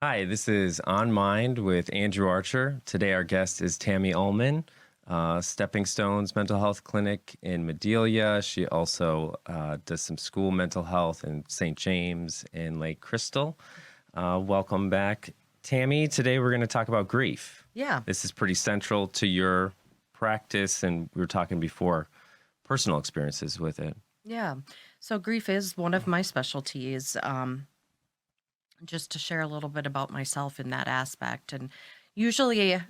Hi, this is On Mind with Andrew Archer. Today, our guest is Tammy Ulmen, Stepping Stones Mental Health Clinic in Medelia. She also does some school mental health in St. James and Lake Crystal. Welcome back, Tammy. Today, we're going to talk about grief. Yeah. This is pretty central to your practice, and we were talking before personal experiences with it. Yeah. So grief is one of my specialties. Just to share a little bit about myself in that aspect. And usually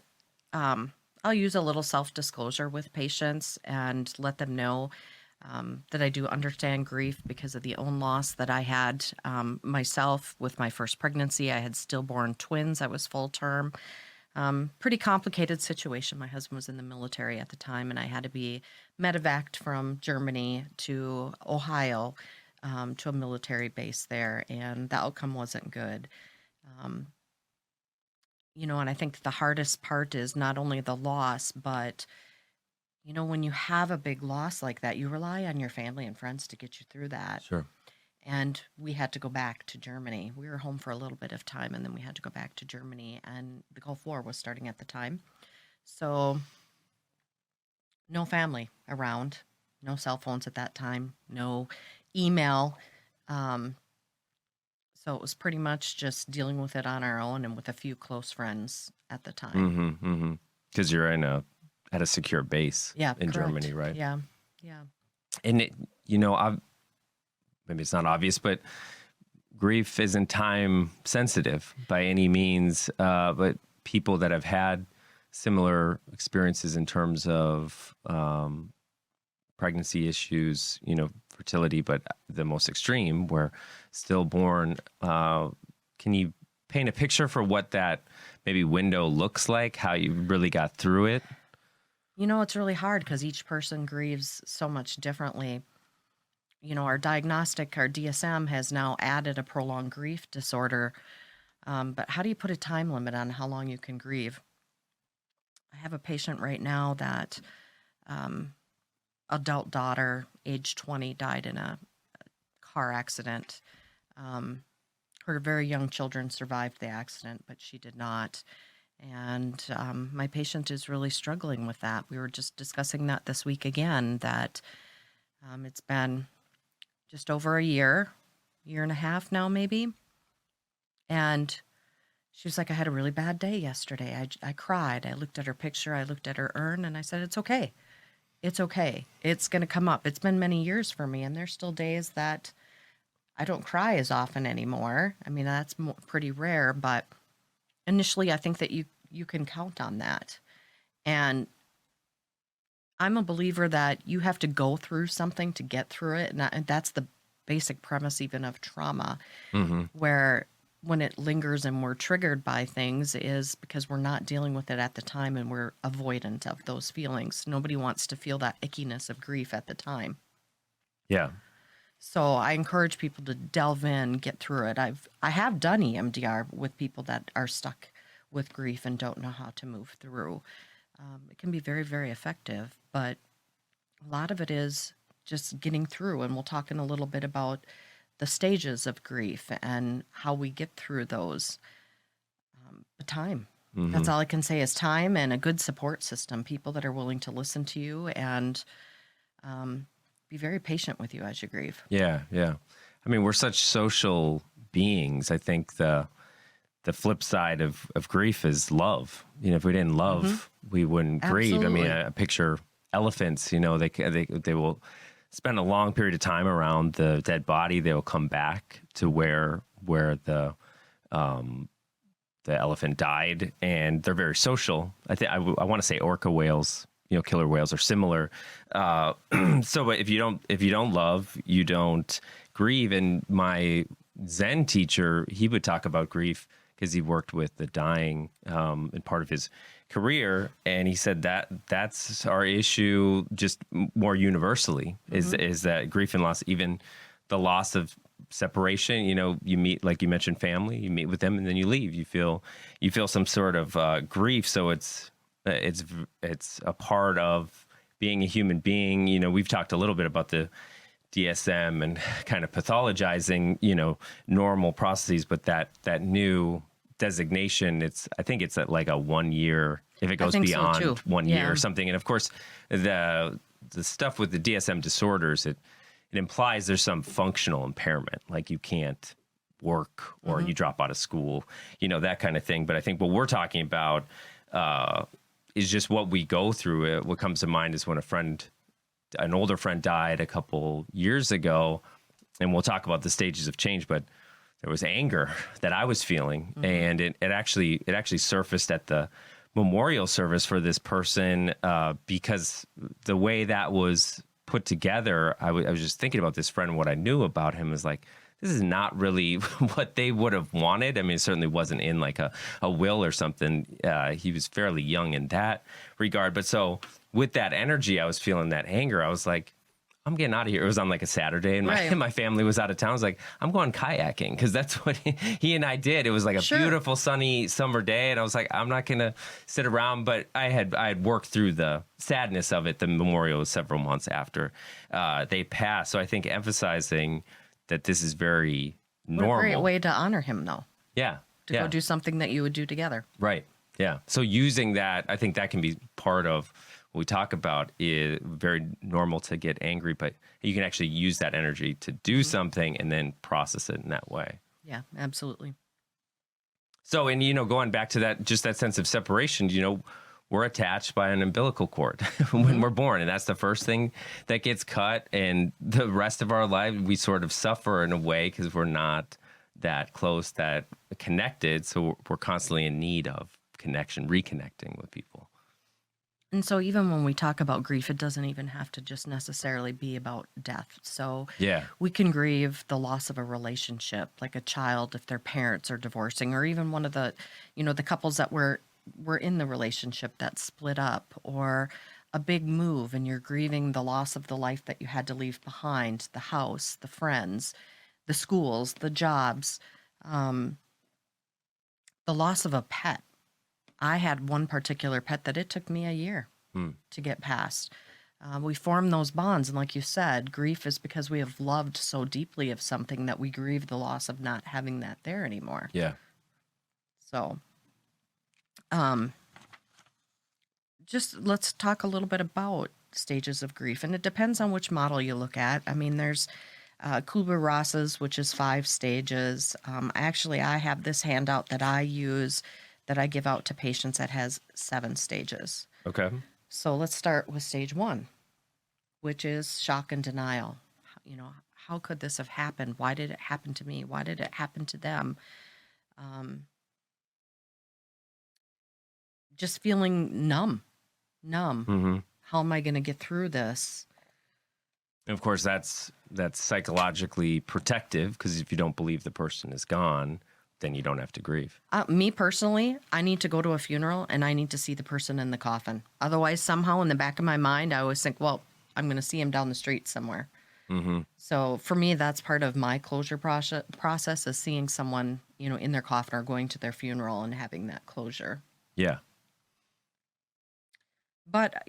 I'll use a little self-disclosure with patients and let them know that I do understand grief because of the own loss that I had myself with my first pregnancy. I had stillborn twins. I was full term. Pretty complicated situation. My husband was in the military at the time, and I had to be medevaced from Germany to Ohio to a military base there, and the outcome wasn't good. Um, and I think the hardest part is not only the loss, but when you have a big loss like that, you rely on your family and friends to get you through that. Sure. And we had to go back to Germany. We were home for a little bit of time, and then we had to go back to Germany, and the Gulf War was starting at the time. So no family around, no cell phones at that time, no email. So it was pretty much just dealing with it on our own and with a few close friends at the time. Because you're at a secure base Yeah, in correct. Germany, right? Yeah, yeah. And maybe it's not obvious, but grief isn't time sensitive by any means. But people that have had similar experiences in terms of pregnancy issues, fertility, but the most extreme, where stillborn, can you paint a picture for what that maybe window looks like, how you really got through it? It's really hard because each person grieves so much differently. Our DSM has now added a prolonged grief disorder. But how do you put a time limit on how long you can grieve? I have a patient right now that adult daughter, age 20, died in a car accident. Her very young children survived the accident, but she did not. And my patient is really struggling with that. We were just discussing that this week again, that it's been just over a year and a half now, maybe. And she was like, I had a really bad day yesterday. I cried. I looked at her picture. I looked at her urn, and I said, it's okay. It's okay. It's going to come up. It's been many years for me, and there's still days that I don't cry as often anymore. I mean, that's pretty rare, but initially I think that you can count on that. And I'm a believer that you have to go through something to get through it. And that's the basic premise even of trauma, where when it lingers and we're triggered by things is because we're not dealing with it at the time and we're avoidant of those feelings. Nobody wants to feel that ickiness of grief at the time. Yeah. So I encourage people to delve in, get through it. I have done EMDR with people that are stuck with grief and don't know how to move through. It can be very, very effective, but a lot of it is just getting through. And we'll talk in a little bit about the stages of grief and how we get through those. The time. That's all I can say is time and a good support system, people that are willing to listen to you and be very patient with you as you grieve. Yeah, yeah. I mean, we're such social beings. I think the flip side of grief is love. If we didn't love, we wouldn't grieve. I mean, I picture elephants. They will spend a long period of time around the dead body. They will come back to where the elephant died, and they're very social. I want to say orca whales, killer whales are similar. So, but if you don't love, you don't grieve. And my Zen teacher, he would talk about grief because he worked with the dying in part of his career, and he said that's our issue just more universally is that grief and loss, even the loss of separation. You meet, like you mentioned, family. You meet with them, and then you leave. You feel some sort of grief. So it's a part of being a human being. We've talked a little bit about the DSM and kind of pathologizing, normal processes, but that new designation, I think it's at like a 1 year, if it goes think so, beyond too. 1 year Yeah. or something. And of course, the stuff with the DSM disorders, it implies there's some functional impairment, like you can't work or you drop out of school, that kind of thing. But I think what we're talking about is just what we go through. What comes to mind is when an older friend died a couple years ago, and we'll talk about the stages of change, but there was anger that I was feeling, and it actually surfaced at the memorial service for this person because the way that was put together, I was just thinking about this friend. What I knew about him is like, this is not really what they would have wanted. I mean, it certainly wasn't in like a will or something. He was fairly young in that regard. But so with that energy, I was feeling that anger. I was like, I'm getting out of here. It was on like a Saturday, and my family was out of town. I was like, I'm going kayaking, because that's what he and I did. It was like a beautiful sunny summer day, and I was like, I'm not going to sit around. But I had worked through the sadness of it. The memorial was several months after they passed. So I think emphasizing that this is very normal. What a great way to honor him, though. Yeah. To go do something that you would do together. Right. Yeah. So using that, I think that can be part of what we talk about. Is very normal to get angry, but you can actually use that energy to do something and then process it in that way. Yeah, absolutely. So, and, going back to that, just that sense of separation, we're attached by an umbilical cord when we're born, and that's the first thing that gets cut. And the rest of our life, we sort of suffer in a way because we're not that close, that connected. So we're constantly in need of connection, reconnecting with people. And so even when we talk about grief, it doesn't even have to just necessarily be about death. So we can grieve the loss of a relationship, like a child if their parents are divorcing, or even one of the, the couples that were in the relationship that split up, or a big move and you're grieving the loss of the life that you had to leave behind, the house, the friends, the schools, the jobs, the loss of a pet. I had one particular pet that it took me a year to get past. We form those bonds. And like you said, grief is because we have loved so deeply of something that we grieve the loss of not having that there anymore. Yeah. So, just let's talk a little bit about stages of grief. And it depends on which model you look at. I mean, there's Kubler-Ross's, which is 5 stages. Actually, I have this handout that I use that I give out to patients that has 7 stages. Okay. So let's start with stage 1, which is shock and denial. How could this have happened? Why did it happen to me? Why did it happen to them? Just feeling numb. Mm-hmm. How am I going to get through this? And of course, that's psychologically protective, because if you don't believe the person is gone, then you don't have to grieve. Me personally, I need to go to a funeral and I need to see the person in the coffin. Otherwise, somehow in the back of my mind, I always think, well, I'm going to see him down the street somewhere. Mm-hmm. So for me, that's part of my closure process is seeing someone, in their coffin or going to their funeral and having that closure. Yeah. But,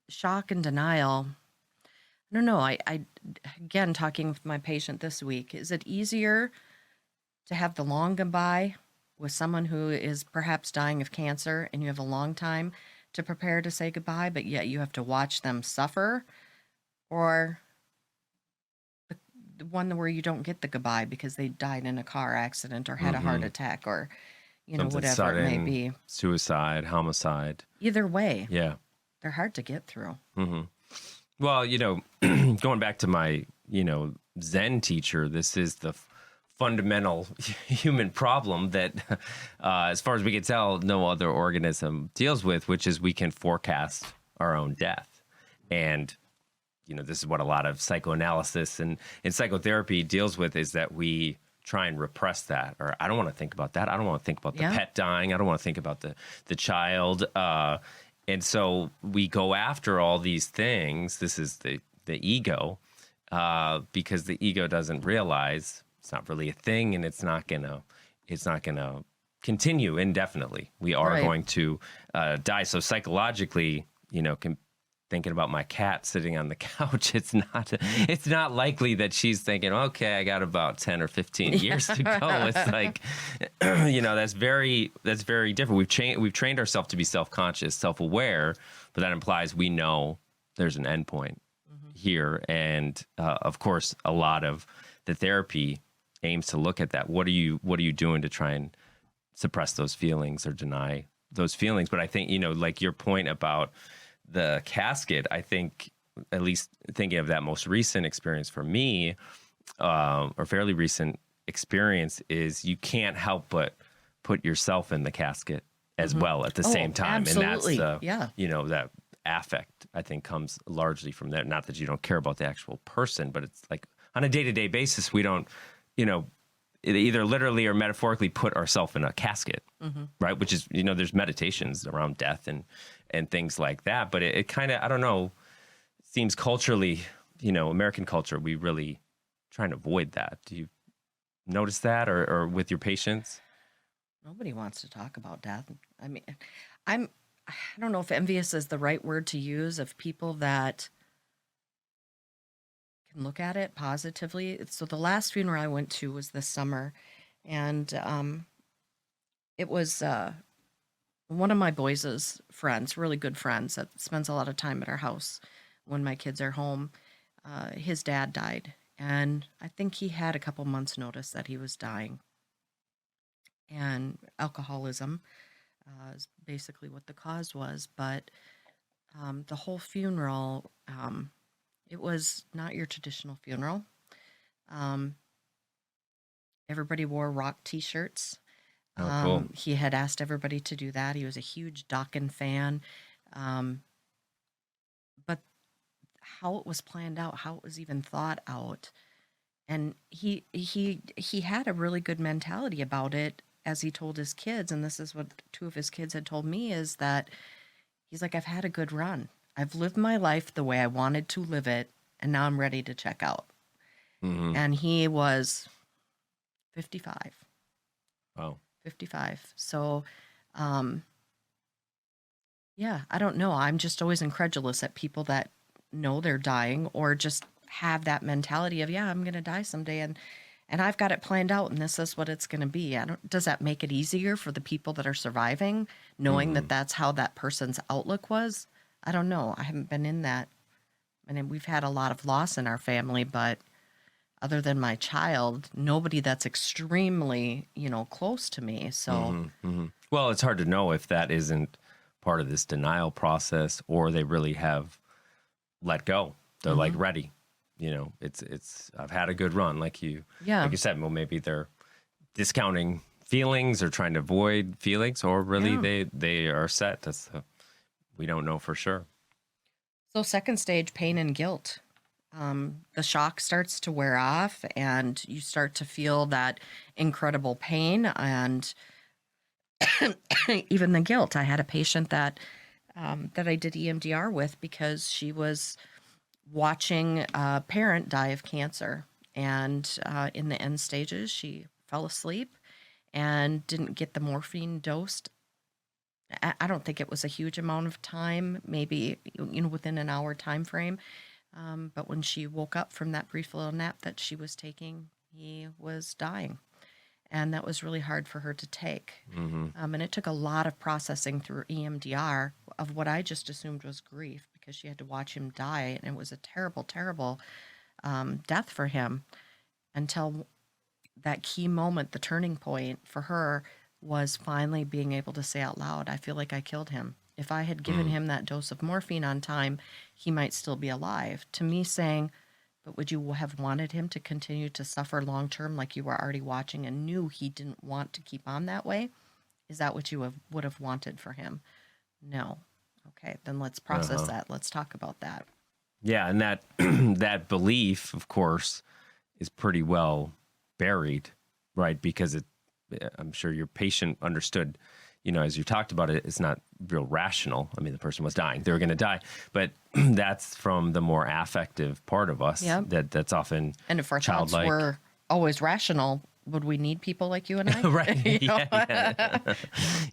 shock and denial, I don't know. I again, talking with my patient this week, is it easier to have the long goodbye with someone who is perhaps dying of cancer and you have a long time to prepare to say goodbye, but yet you have to watch them suffer, or the one where you don't get the goodbye because they died in a car accident or had a heart attack or, Something whatever sudden, it may be. Suicide, homicide. Either way, Yeah. they're hard to get through. Mm-hmm. Well, going back to my, Zen teacher, this is the fundamental human problem that, as far as we can tell, no other organism deals with, which is we can forecast our own death. And, this is what a lot of psychoanalysis and psychotherapy deals with, is that we try and repress that. Or I don't want to think about that. I don't want to think about the pet dying. I don't want to think about the child. And so we go after all these things. This is the ego, because the ego doesn't realize it's not really a thing, and it's not gonna continue indefinitely. We are going to die. So psychologically, thinking about my cat sitting on the couch, it's not likely that she's thinking, okay, I got about 10 or 15 years to go. It's like, that's very different. We've trained ourselves to be self-conscious, self-aware, but that implies we know there's an endpoint here. And of course, a lot of the therapy aims to look at that. What are you doing to try and suppress those feelings or deny those feelings? But I think, like your point about the casket, I think, at least thinking of that most recent experience for me, or fairly recent experience, is you can't help but put yourself in the casket as well at the same time. Absolutely. And that's that affect, I think, comes largely from that. Not that you don't care about the actual person, but it's like on a day-to-day basis, we don't, either literally or metaphorically put ourselves in a casket, right? Which is, there's meditations around death and things like that. But it kind of, I don't know, seems culturally, American culture, we really trying to avoid that. Do you notice that or with your patients? Nobody wants to talk about death. I mean, I don't know if envious is the right word to use of people that can look at it positively. So the last funeral I went to was this summer, and it was one of my boys' friends, really good friends, that spends a lot of time at our house when my kids are home. His dad died, and I think he had a couple months' notice that he was dying. And alcoholism is basically what the cause was. But the whole funeral, it was not your traditional funeral. Everybody wore rock T-shirts. Oh, cool. He had asked everybody to do that. He was a huge Dokken fan. But how it was planned out, how it was even thought out, and he had a really good mentality about it, as he told his kids, and this is what two of his kids had told me, is that he's like, I've had a good run. I've lived my life the way I wanted to live it, and now I'm ready to check out. And he was 55. Wow. 55. So, yeah, I don't know. I'm just always incredulous at people that know they're dying or just have that mentality of, yeah, I'm going to die someday, and I've got it planned out, and this is what it's going to be. Does that make it easier for the people that are surviving, knowing that that's how that person's outlook was? I don't know. I haven't been in that. And we've had a lot of loss in our family, but other than my child, nobody that's extremely, close to me. So, Well, it's hard to know if that isn't part of this denial process, or they really have let go. They're like ready. It's I've had a good run, like you said. Well, maybe they're discounting feelings or trying to avoid feelings, or really they are set. We don't know for sure. So second stage, pain and guilt. The shock starts to wear off, and you start to feel that incredible pain and even the guilt. I had a patient that I did EMDR with because she was watching a parent die of cancer, and in the end stages, she fell asleep and didn't get the morphine dosed. I don't think it was a huge amount of time, maybe within an hour time frame. But when she woke up from that brief little nap that she was taking, he was dying. And that was really hard for her to take. And it took a lot of processing through EMDR of what I just assumed was grief, because she had to watch him die. And it was a terrible, terrible death for him, until that key moment, the turning point for her, was finally being able to say out loud, I feel like I killed him. If I had given him that dose of morphine on time, he might still be alive. To me, saying, but would you have wanted him to continue to suffer long term, like you were already watching and knew he didn't want to keep on that way? Is that what you would have wanted for him? No. Okay, then let's process that. Let's talk about that. Yeah, and that that belief, of course, is pretty well buried, right? Because I'm sure your patient understood, as you talked about it, it's not real rational. I mean, the person was dying. They were going to die. But that's from the more affective part of us that's often And if our thoughts childlike. were always rational, would we need people like you and I? Right.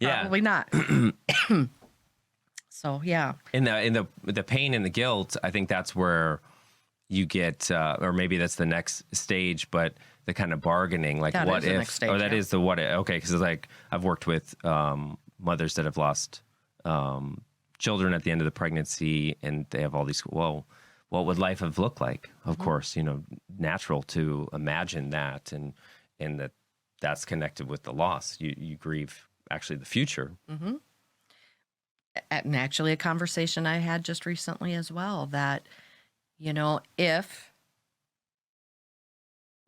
Yeah. Probably not. So yeah, In the pain and the guilt, I think that's where you get, or maybe that's the next stage, but the kind of bargaining, like that what is the if? next stage, Oh, that yeah. is the what if. Okay, because like I've worked with mothers that have lost children at the end of the pregnancy, and they have all these. Well, what would life have looked like? Of course, natural to imagine that, and that's connected with the loss. You grieve actually the future. And actually a conversation I had just recently as well, that, if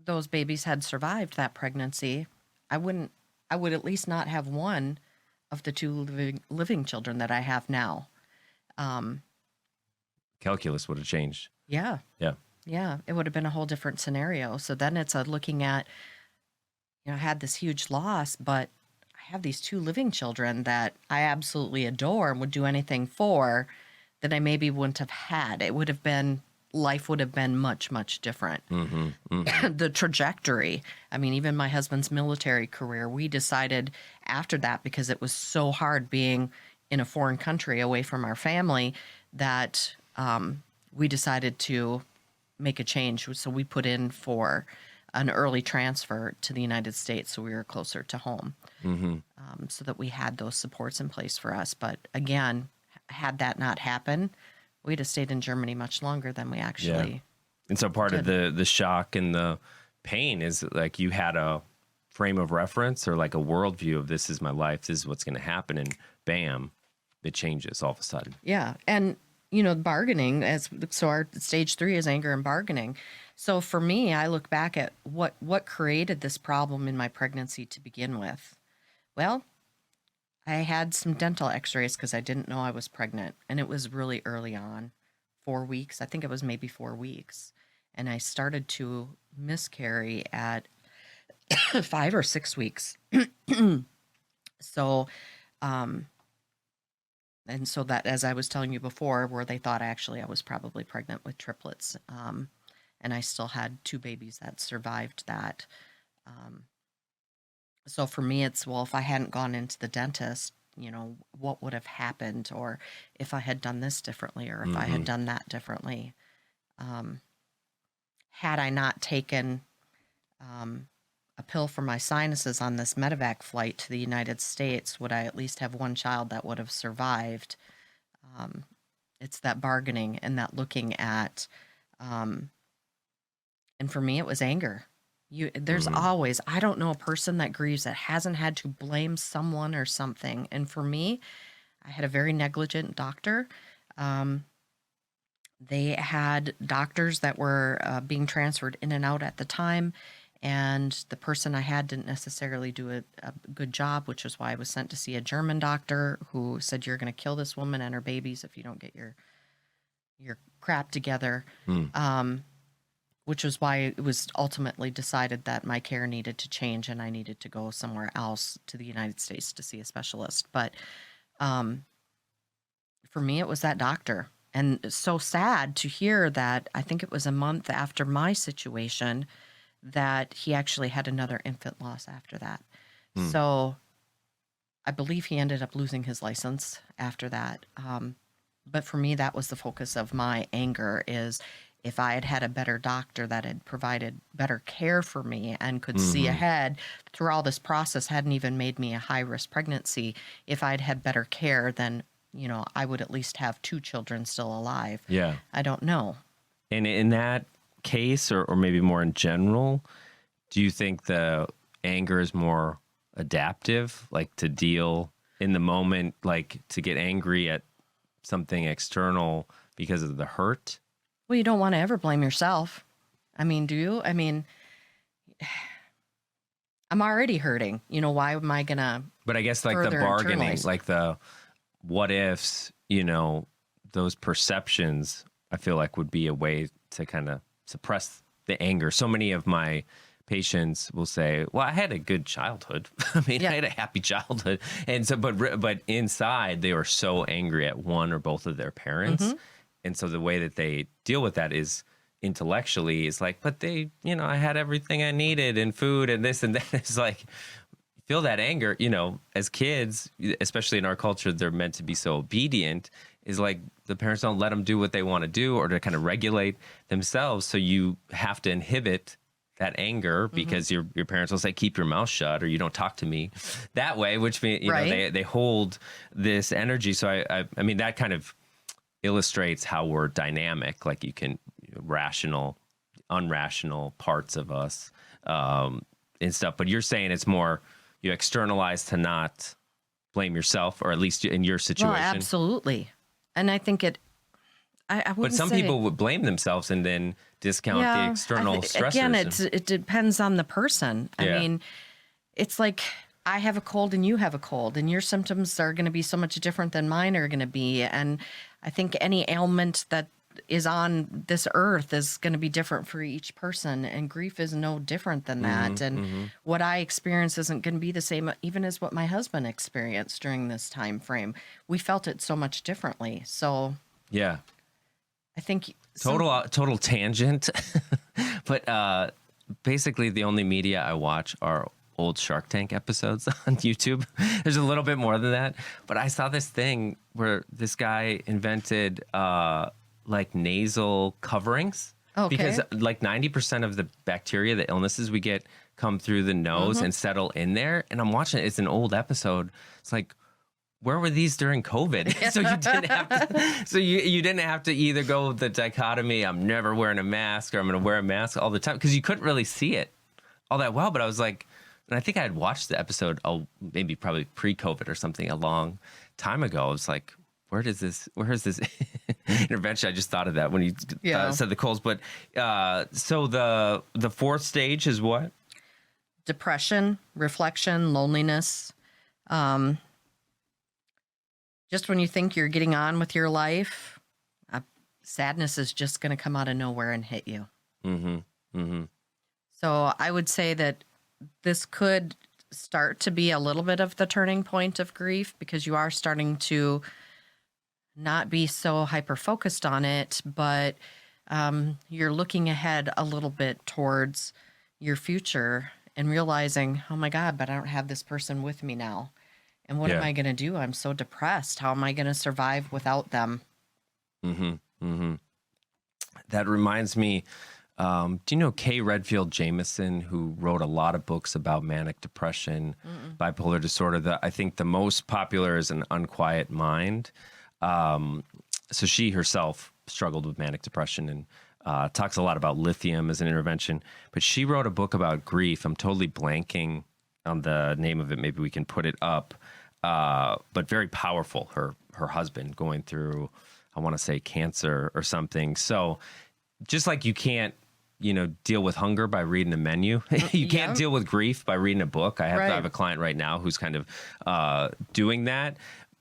those babies had survived that pregnancy, I would at least not have one of the two living children that I have now. Calculus would have changed. Yeah. Yeah. Yeah. It would have been a whole different scenario. So then it's looking at, I had this huge loss, but I have these two living children that I absolutely adore and would do anything for, that I maybe wouldn't have had. Life would have been much, much different. The trajectory. I mean, even my husband's military career, we decided after that, because it was so hard being in a foreign country away from our family, that we decided to make a change. So we put in for an early transfer to the United States, so we were closer to home, so that we had those supports in place for us. But again, had that not happened, we'd have stayed in Germany much longer than we actually. Yeah. And so part of the shock and the pain is like you had a frame of reference or like a worldview of this is my life, this is what's going to happen, and bam, it changes all of a sudden. Yeah, and bargaining, so our stage 3 is anger and bargaining. So for me, I look back at what created this problem in my pregnancy to begin with. Well, I had some dental x-rays because I didn't know I was pregnant, and it was really early on, 4 weeks. I think it was maybe 4 weeks. And I started to miscarry at 5 or 6 weeks. So, and so that, as I was telling you before, where they thought actually I was probably pregnant with triplets. And I still had 2 babies that survived that. So for me, it's, well, if I hadn't gone into the dentist, what would have happened? Or if I had done this differently, or if I had done that differently. Had I not taken a pill for my sinuses on this medevac flight to the United States, would I at least have one child that would have survived? It's that bargaining and that looking at, and for me, it was anger. There's always, I don't know a person that grieves that hasn't had to blame someone or something. And for me, I had a very negligent doctor. They had doctors that were being transferred in and out at the time. And the person I had didn't necessarily do a good job, which is why I was sent to see a German doctor who said, you're going to kill this woman and her babies if you don't get your crap together. Which was why it was ultimately decided that my care needed to change and I needed to go somewhere else to the United States to see a specialist. But for me, it was that doctor. And it's so sad to hear that I think it was a month after my situation that he actually had another infant loss after that. So I believe he ended up losing his license after that. But for me, that was the focus of my anger, is if I had had a better doctor that had provided better care for me and could see ahead through all this process, hadn't even made me a high-risk pregnancy, if I'd had better care, then, I would at least have 2 children still alive. Yeah. I don't know. And in that case, or maybe more in general, do you think the anger is more adaptive, like to deal in the moment, like to get angry at something external because of the hurt? Well, you don't want to ever blame yourself. I mean, do you? I mean, I'm already hurting. Why am I going to? But I guess like the bargaining, like the what ifs, those perceptions, I feel like would be a way to kind of suppress the anger. So many of my patients will say, well, I had a good childhood. I had a happy childhood. And so, but inside they were so angry at one or both of their parents. And so the way that they deal with that is intellectually, is like, but they, I had everything I needed and food and this and that. It's like, feel that anger, as kids, especially in our culture, they're meant to be so obedient, is like the parents don't let them do what they want to do or to kind of regulate themselves. So you have to inhibit that anger because your parents will say, keep your mouth shut or you don't talk to me that way, which means, they hold this energy. So I mean, that kind of illustrates how we're dynamic. Like you can rational, unrational parts of us and stuff. But you're saying it's more you externalize to not blame yourself, or at least in your situation. Well, absolutely. And I think I but wouldn't some say, people would blame themselves and then discount the external stressors. Again, it depends on the person. I mean, it's like I have a cold and you have a cold, and your symptoms are going to be so much different than mine are going to be. And I think any ailment that is on this earth is going to be different for each person, and grief is no different than that. And what I experience isn't going to be the same even as what my husband experienced during this time frame. We felt it so much differently. So yeah, I think total tangent, but basically the only media I watch are old Shark Tank episodes on YouTube. There's a little bit more than that, but I saw this thing where this guy invented like nasal coverings. Okay. Because like 90% of the bacteria, the illnesses we get come through the nose and settle in there. And I'm watching it. It's an old episode. It's like, where were these during COVID? So you didn't have to. So you didn't have to either go with the dichotomy. I'm never wearing a mask, or I'm going to wear a mask all the time, because you couldn't really see it all that well. But I was like, and I think I had watched the episode, maybe probably pre-COVID or something, a long time ago. I was like, where is this intervention? I just thought of that when you said the colds. But so the fourth stage is what? Depression, reflection, loneliness. Just when you think you're getting on with your life, sadness is just going to come out of nowhere and hit you. So I would say that this could start to be a little bit of the turning point of grief, because you are starting to not be so hyper-focused on it, but you're looking ahead a little bit towards your future and realizing, oh my God, but I don't have this person with me now. And what am I going to do? I'm so depressed. How am I going to survive without them? That reminds me, do you know Kay Redfield Jamison, who wrote a lot of books about manic depression, bipolar disorder? I think the most popular is An Unquiet Mind. So she herself struggled with manic depression and talks a lot about lithium as an intervention. But she wrote a book about grief. I'm totally blanking on the name of it. Maybe we can put it up. But very powerful. Her husband going through, I want to say, cancer or something. So just like you can't, deal with hunger by reading a menu, you can't deal with grief by reading a book. I have a client right now who's kind of doing that.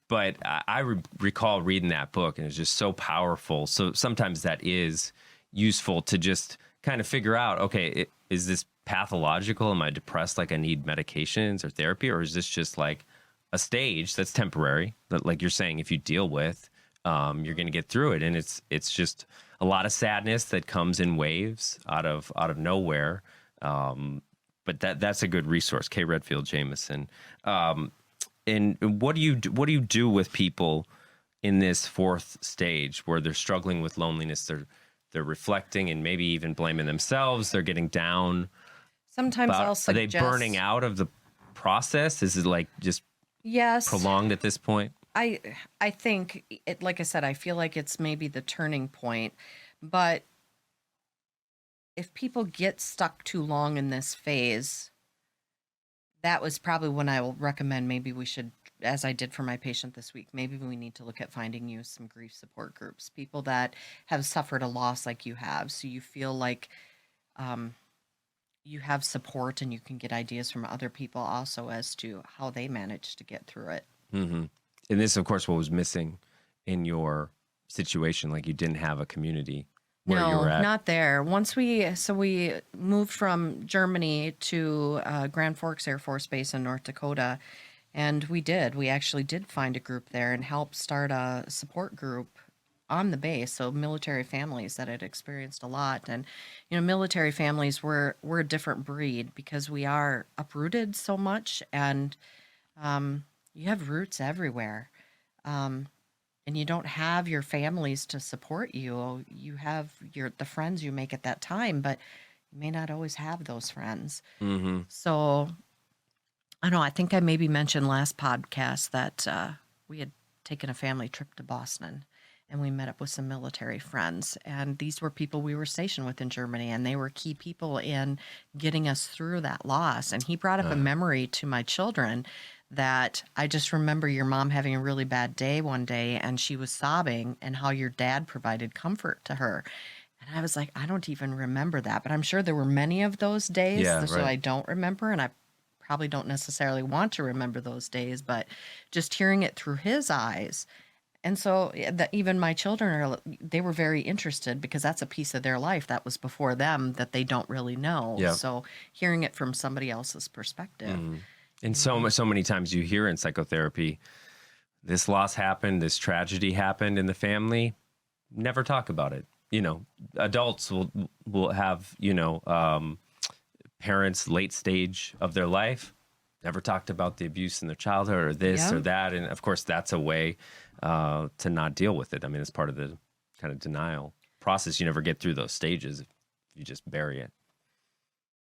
But I recall reading that book, and it's just so powerful. So sometimes that is useful to just kind of figure out, okay, is this pathological? Am I depressed, like I need medications or therapy? Or is this just like a stage that's temporary, that, like you're saying, if you deal with, you're going to get through it? And it's just a lot of sadness that comes in waves out of nowhere. But that's a good resource, Kay Redfield Jamison. And what do you do with people in this fourth stage where they're struggling with loneliness? They're reflecting and maybe even blaming themselves. They're getting down. Sometimes I'll suggest. Are they burning out of the process? Is it like just prolonged at this point? I think, like I said, I feel like it's maybe the turning point. But if people get stuck too long in this phase, that was probably when I will recommend maybe we should, as I did for my patient this week, maybe we need to look at finding you some grief support groups, people that have suffered a loss like you have. So you feel like you have support and you can get ideas from other people also as to how they managed to get through it. And this, of course, what was missing in your situation, like you didn't have a community where you were at. No, not there. We moved from Germany to Grand Forks Air Force Base in North Dakota, and we actually did find a group there and helped start a support group on the base, so military families that had experienced a lot. And, you know, military families we're a different breed because we are uprooted so much, and you have roots everywhere. Um, and you don't have your families to support you. You have the friends you make at that time, but you may not always have those friends. Mm-hmm. So I don't know. I think I maybe mentioned last podcast that we had taken a family trip to Boston, and we met up with some military friends. And these were people we were stationed with in Germany, and they were key people in getting us through that loss. And he brought up a memory to my children that I just remember your mom having a really bad day one day, and she was sobbing, and how your dad provided comfort to her. And I was like, I don't even remember that, but I'm sure there were many of those days. Yeah, So right. I don't remember, and I probably don't necessarily want to remember those days, but just hearing it through his eyes. And so even my children they were very interested because that's a piece of their life that was before them that they don't really know. Yeah. So hearing it from somebody else's perspective. And so many times you hear in psychotherapy, this loss happened, this tragedy happened in the family. Never talk about it. You know, adults will have, you know, parents late stage of their life never talked about the abuse in their childhood or this or that, and of course that's a way to not deal with it. I mean, it's part of the kind of denial process. You never get through those stages if you just bury it.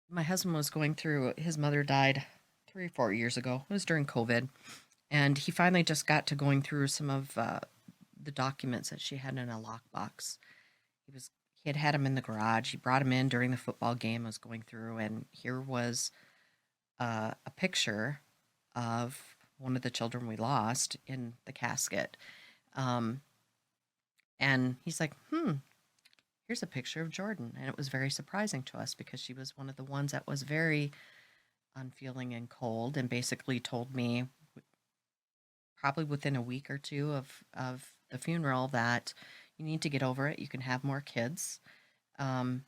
My husband was going through, his mother died 3 or 4 years ago. It was during COVID. And he finally just got to going through some of the documents that she had in a lockbox. He had them in the garage. He brought them in during the football game I was going through, and here was a picture of one of the children we lost in the casket. And he's like, here's a picture of Jordan. And it was very surprising to us because she was one of the ones that was very unfeeling and cold, and basically told me probably within a week or two of the funeral that you need to get over it. You can have more kids, and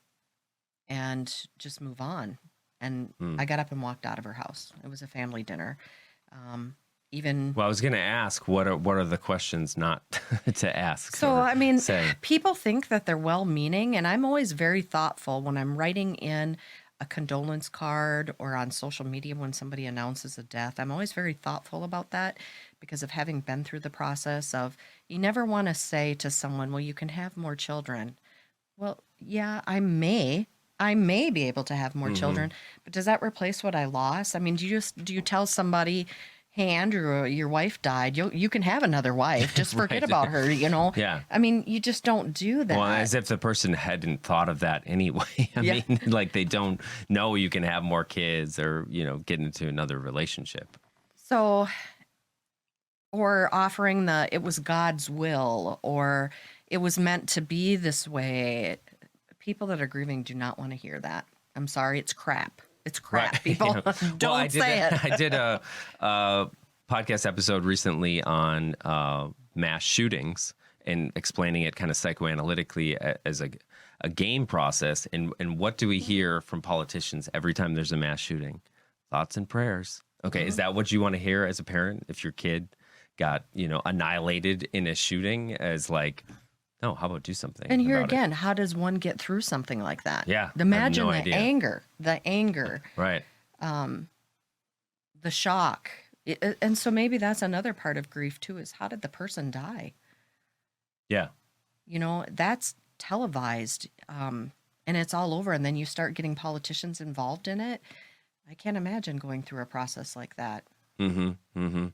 just move on. And I got up and walked out of her house. It was a family dinner. Well, I was going to ask, what are the questions not to ask? So, I mean, say? People think that they're well-meaning, and I'm always very thoughtful when I'm writing in a condolence card or on social media when somebody announces a death. I'm always very thoughtful about that because of having been through the process of, you never want to say to someone, well, you can have more children. Well, yeah, I may be able to have more children, but does that replace what I lost? I mean, do you tell somebody, hey, Andrew, your wife died, you can have another wife, just forget about her, you know? Yeah. I mean, you just don't do that. Well, as if the person hadn't thought of that anyway. I mean, like they don't know you can have more kids or, you know, get into another relationship. So, or offering it was God's will, or it was meant to be this way. People that are grieving do not want to hear that. I'm sorry, it's crap. It's crap, Right. people. Don't say it. I did a podcast episode recently on mass shootings and explaining it kind of psychoanalytically as a game process. And what do we hear from politicians every time there's a mass shooting? Thoughts and prayers. Okay, is that what you want to hear as a parent if your kid got, you know, annihilated in a shooting? As like, no, how about do something? And here about again, how does one get through something like that? Yeah, Imagine I have no idea. the anger, Right. the shock. And so maybe that's another part of grief too, is how did the person die? Yeah. You know, that's televised, and it's all over. And then you start getting politicians involved in it. I can't imagine going through a process like that. Mm-hmm. Mm-hmm.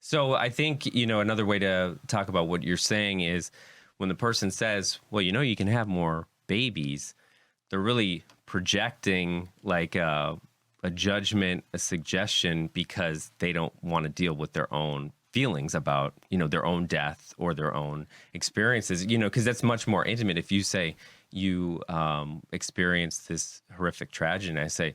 So I think, you know, another way to talk about what you're saying is when the person says, well, you know, you can have more babies, they're really projecting like a judgment, a suggestion, because they don't want to deal with their own feelings about, you know, their own death or their own experiences, you know, because that's much more intimate. If you say you experienced this horrific tragedy, and I say,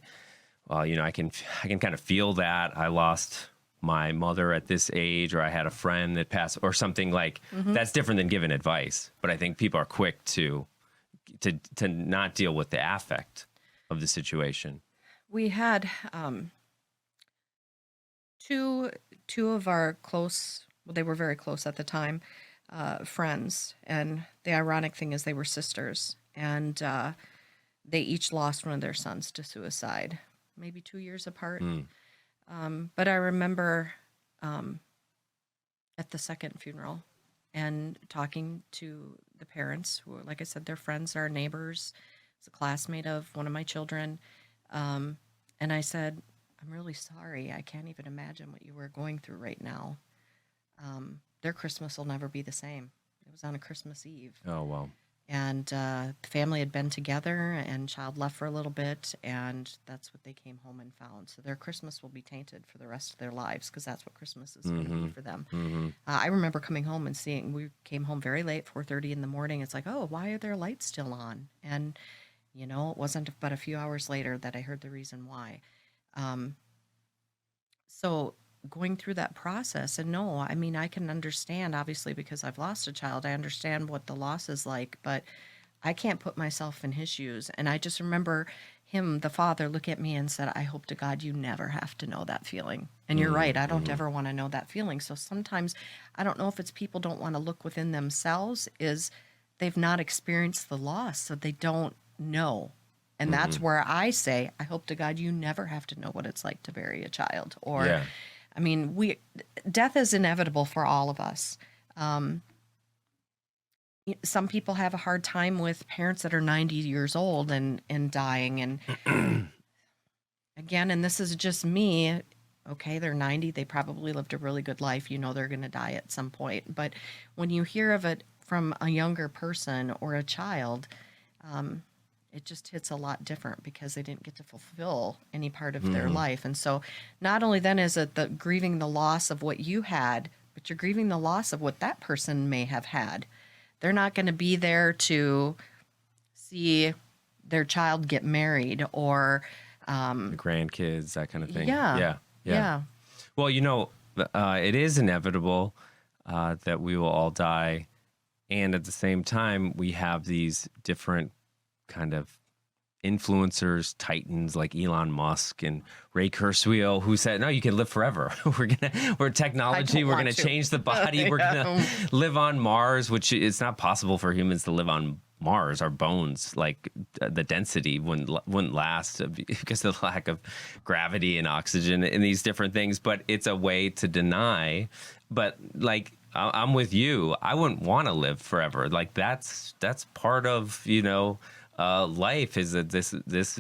well, you know, I can kind of feel that I lost my mother at this age, or I had a friend that passed, or something like that's different than giving advice. But I think people are quick to not deal with the affect of the situation. We had two of our close, well, they were very close at the time, friends, and the ironic thing is they were sisters, and they each lost one of their sons to suicide, maybe 2 years apart. Mm. But I remember at the second funeral and talking to the parents, who, like I said, they're friends, our neighbors. It's a classmate of one of my children. And I said, I'm really sorry. I can't even imagine what you were going through right now. Their Christmas will never be the same. It was on a Christmas Eve. Oh, wow. And the family had been together, and child left for a little bit, and that's what they came home and found. So their Christmas will be tainted for the rest of their lives, because that's what Christmas is going to be for them. Mm-hmm. I remember coming home and seeing, we came home very late, 4:30 in the morning. It's like, oh, why are their lights still on? And, you know, it wasn't but a few hours later that I heard the reason why. So going through that process, and no, I mean, I can understand, obviously, because I've lost a child, I understand what the loss is like, but I can't put myself in his shoes. And I just remember him, the father, look at me and said, I hope to God you never have to know that feeling. And you're right, I don't ever want to know that feeling. So sometimes, I don't know if it's people don't want to look within themselves, is they've not experienced the loss, so they don't know. And that's where I say, I hope to God you never have to know what it's like to bury a child. Or, Yeah. I mean, death is inevitable for all of us. Some people have a hard time with parents that are 90 years old and dying. And again, and this is just me, okay, they're 90, they probably lived a really good life. You know they're going to die at some point. But when you hear of it from a younger person or a child, it just hits a lot different, because they didn't get to fulfill any part of their life. And so not only then is it the grieving the loss of what you had, but you're grieving the loss of what that person may have had. They're not going to be there to see their child get married or The grandkids, that kind of thing. yeah. Yeah. Well, you know, it is inevitable that we will all die. And at the same time, we have these different kind of influencers, titans like Elon Musk and Ray Kurzweil, who said, no, you can live forever. We're technology. We're going to change the body. We're going to live on Mars, which it's not possible for humans to live on Mars. Our bones, like the density wouldn't last because of the lack of gravity and oxygen and these different things. But it's a way to deny. But like, I'm with you. I wouldn't want to live forever. Like that's part of, life, is that this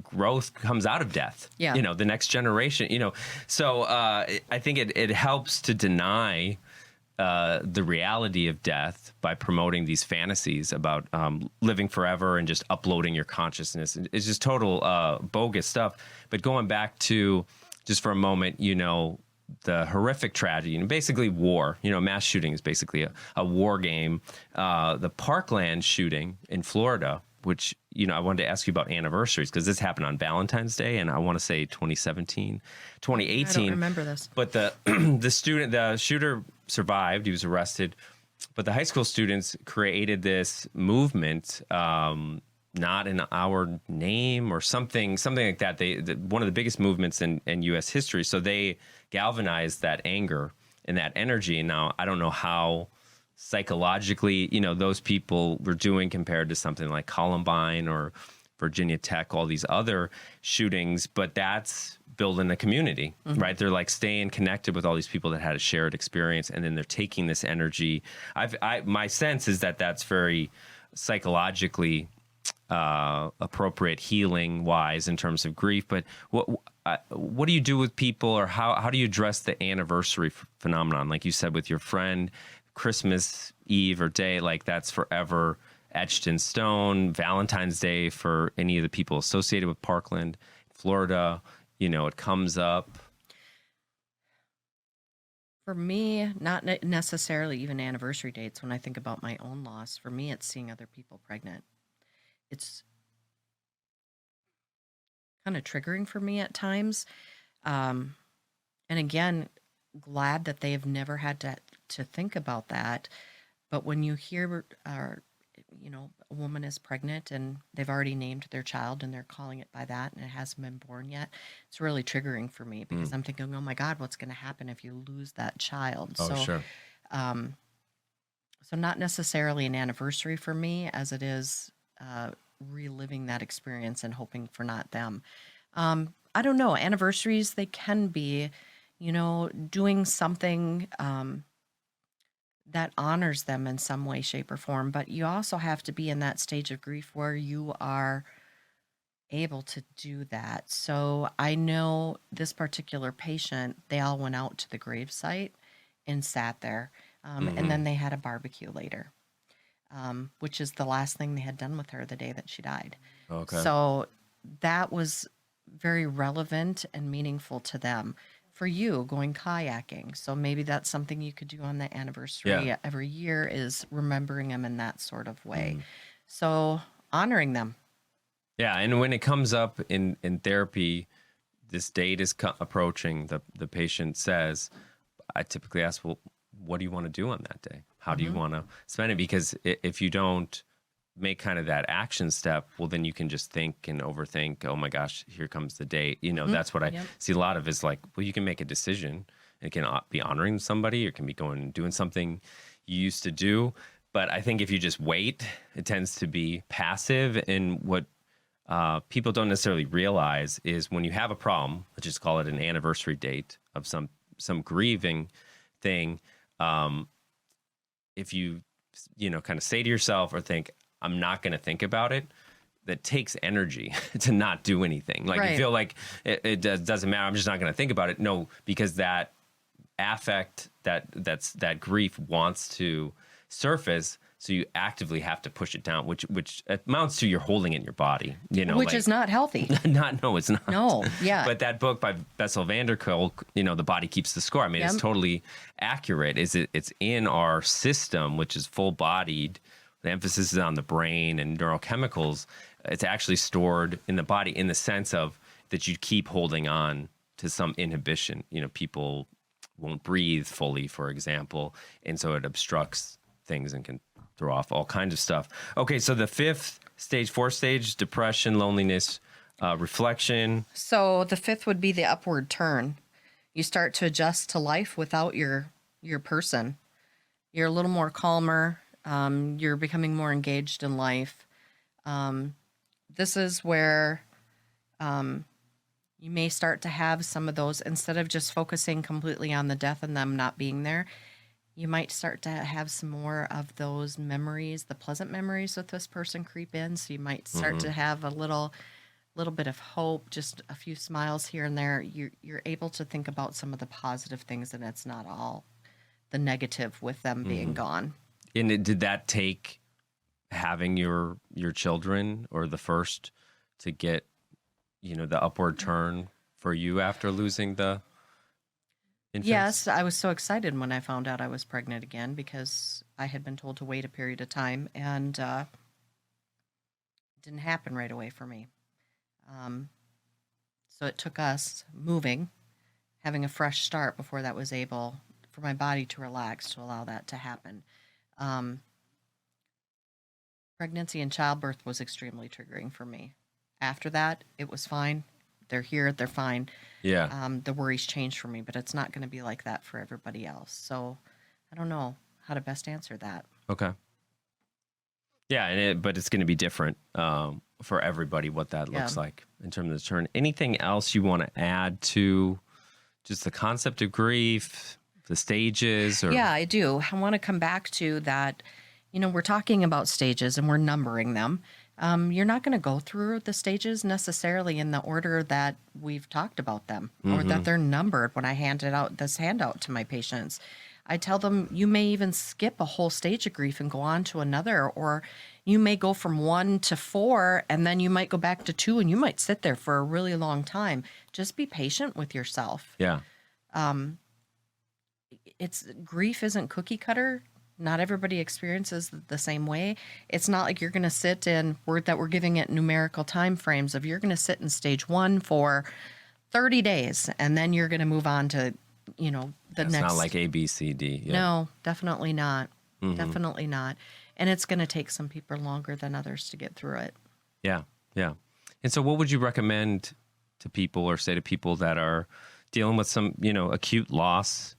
growth comes out of death. Yeah. The next generation. So I think it helps to deny the reality of death by promoting these fantasies about living forever and just uploading your consciousness. It's just total bogus stuff. But going back to just for a moment, the horrific tragedy, and basically war, mass shooting is basically a war game. The Parkland shooting in Florida, which, I wanted to ask you about anniversaries, because this happened on Valentine's Day, and I want to say 2017, 2018. I don't remember this. But the shooter survived. He was arrested. But the high school students created this movement, not in our name or something like that. One of the biggest movements in U.S. history. So they galvanized that anger and that energy. And now I don't know how psychologically, those people were doing compared to something like Columbine or Virginia Tech, all these other shootings, but that's building a community, right? They're like staying connected with all these people that had a shared experience, and then they're taking this energy. My sense is that that's very psychologically appropriate, healing wise, in terms of grief. But what do you do with people, or how do you address the anniversary phenomenon? Like you said, with your friend, Christmas Eve or day, like that's forever etched in stone. Valentine's Day for any of the people associated with Parkland, Florida, it comes up. For me, not necessarily even anniversary dates. When I think about my own loss, for me, it's seeing other people pregnant. It's kind of triggering for me at times. And again, glad that they have never had to think about that. But when you hear, a woman is pregnant and they've already named their child and they're calling it by that and it hasn't been born yet, it's really triggering for me, because I'm thinking, oh my God, what's going to happen if you lose that child? Oh, So, sure. So not necessarily an anniversary for me as it is reliving that experience and hoping for not them. I don't know. Anniversaries, they can be, doing something that honors them in some way, shape, or form. But you also have to be in that stage of grief where you are able to do that. So I know this particular patient, they all went out to the gravesite and sat there. And then they had a barbecue later, which is the last thing they had done with her the day that she died. Okay. So that was very relevant and meaningful to them. For you, going kayaking. So maybe that's something you could do on the anniversary every year, is remembering them in that sort of way. So honoring them. Yeah, and when it comes up in therapy, this date is approaching, the patient says, I typically ask, well, what do you want to do on that day? How do you want to spend it? Because if you don't make kind of that action step, well, then you can just think and overthink, oh my gosh, here comes the date. That's what I see a lot of, is like, well, you can make a decision. It can be honoring somebody, or it can be going and doing something you used to do. But I think if you just wait, it tends to be passive. And what people don't necessarily realize is, when you have a problem, let's just call it an anniversary date of some grieving thing, if you kind of say to yourself or think, I'm not going to think about it, that takes energy to not do anything. Like, you feel like it doesn't matter, I'm just not going to think about it. No, because that affect, that grief wants to surface. So you actively have to push it down, which amounts to you're holding it in your body, which is not healthy. No, it's not. No, yeah. But that book by Bessel van der Kolk, The Body Keeps the Score. I mean, it's totally accurate. It's in our system, which is full bodied. The emphasis is on the brain and neurochemicals. It's actually stored in the body, in the sense of that you keep holding on to some inhibition. People won't breathe fully, for example, and so it obstructs things and can throw off all kinds of stuff. Okay, so the fourth stage, depression, loneliness, reflection. So the fifth would be the upward turn. You start to adjust to life without your person. You're a little more calmer. You're becoming more engaged in life. This is where you may start to have some of those, instead of just focusing completely on the death and them not being there, you might start to have some more of those memories, the pleasant memories with this person creep in. So you might start to have a little bit of hope, just a few smiles here and there. You're able to think about some of the positive things, and it's not all the negative with them being gone. And did that take having your children, or the first, to get, the upward turn for you after losing the infants? Yes, I was so excited when I found out I was pregnant again, because I had been told to wait a period of time, and it didn't happen right away for me. So it took us moving, having a fresh start before that was able for my body to relax to allow that to happen. Pregnancy and childbirth was extremely triggering for me. After that, it was fine. They're here, they're fine. Yeah. The worries changed for me, but it's not going to be like that for everybody else. So I don't know how to best answer that. Okay. Yeah, but it's going to be different for everybody, what that looks like in terms of the turn. Anything else you want to add to just the concept of grief, the stages? Or? Yeah, I do. I want to come back to that. We're talking about stages and we're numbering them. You're not going to go through the stages necessarily in the order that we've talked about them, or that they're numbered. When I handed out this handout to my patients, I tell them you may even skip a whole stage of grief and go on to another, or you may go from 1 to 4 and then you might go back to 2, and you might sit there for a really long time. Just be patient with yourself. Yeah. Grief isn't cookie cutter. Not everybody experiences the same way. It's not like you're going to sit in, we're giving it numerical time frames of, you're going to sit in stage 1 for 30 days and then you're going to move on to, the next. It's not like A, B, C, D. Yeah. No, definitely not. Definitely not. And it's going to take some people longer than others to get through it. Yeah. Yeah. And so what would you recommend to people, or say to people that are dealing with some, acute loss?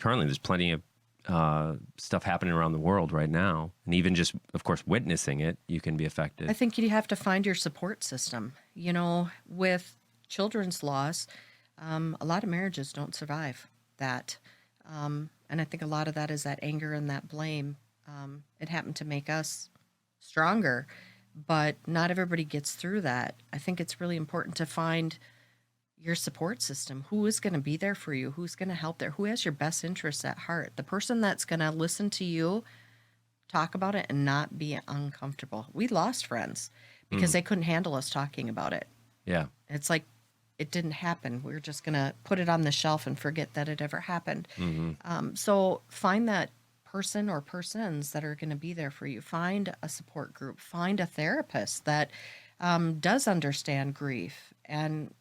Currently, there's plenty of stuff happening around the world right now, and even just, of course, witnessing it, you can be affected. I think you have to find your support system. You know, with children's loss, a lot of marriages don't survive that. And I think a lot of that is that anger and that blame. It happened to make us stronger, but not everybody gets through that. I think it's really important to find your support system. Who is going to be there for you? Who's going to help there? Who has your best interests at heart? The person that's going to listen to you talk about it and not be uncomfortable. We lost friends because they couldn't handle us talking about it. Yeah. It's like it didn't happen. We were just going to put it on the shelf and forget that it ever happened. So find that person or persons that are going to be there for you. Find a support group. Find a therapist that does understand grief. And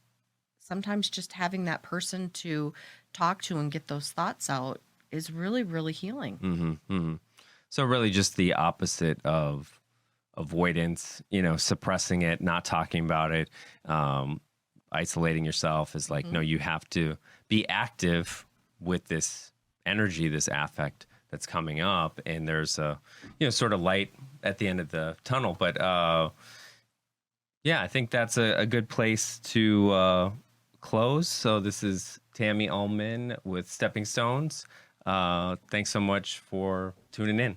sometimes just having that person to talk to and get those thoughts out is really, really healing. So really just the opposite of avoidance, suppressing it, not talking about it, isolating yourself is like, no, you have to be active with this energy, this affect that's coming up. And there's a, sort of light at the end of the tunnel. But yeah, I think that's a good place to close. So this is Tammy Ulmen with Stepping Stones. Thanks so much for tuning in.